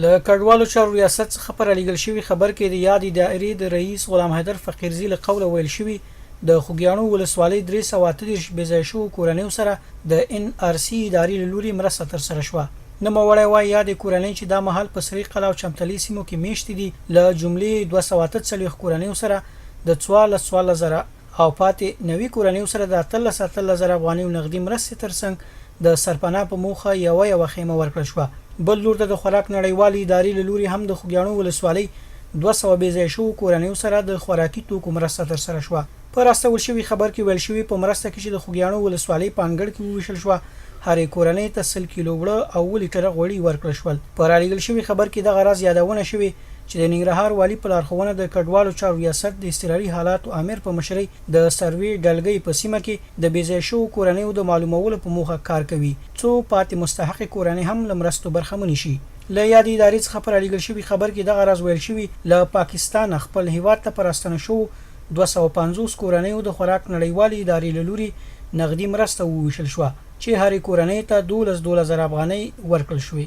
له کډوالو چارو ریاست څخه پر الیګل شوی خبر کې د یادې دایرې د رئیس غلام حیدر فقیرزی له قوله ویل شوی د خوګیاڼو ولسوالۍ 338 بېځای شوو کورنیو سره د ان ار سی ادارې له لوري مرسته ترسره شوه. نوموړی وایي یادې کورنۍ چې دا مهال په سري قلعه او چمتلي سیمو کې میشتې دي له جملې 248 کورنیو سره د 14,000 او پاتې نوي کورنیو سره د 13,000 افغانۍ نغدي مرستې ترڅنګ د سرپناه په موخه یوه خیمه ورکړل شوه. بل لور ته د خوراک نړیوالې ادارې له لوري هم د خوګیاڼو ولسوالۍ 200 بېځای شوو کورنیو سره د خوراکي توکو مرسته ترسره شوه. په راستول شوي خبر کې ویل شوي په مرسته کې چې د خوګیاڼو ولسوالۍ په انګړ کې وویشل شوه هرې کورنۍ ته 100 کیلو وړه او 1 لیټره غوړي ورکړل شول. په رالیږل شوي خبر کې دغه راز یادونه شوې چې د ننګرهار والي په لارښوونه د کډوالو چارو ریاست د اضطراري حالاتو امیر په مشرۍ د سروې ډلګۍ په سیمه کې د بېځای شوو کورنیو د معلومولو په موخه کار کوي څو پاتې مستحق کورنۍ هم له مرستو برخمنې شي. له یادې ادارې څخه پر الیګل شوي خبر کې دغه راز ویل شوي له پاکستان خپل هیواد ته پر راستنه شوو 250 کورنیو د خوراک نړیوالې ادارې له لوري نغدي مرسته وویشل شوه چې هرې کورنۍ ته 12,000 افغانۍ ورکړل شوې.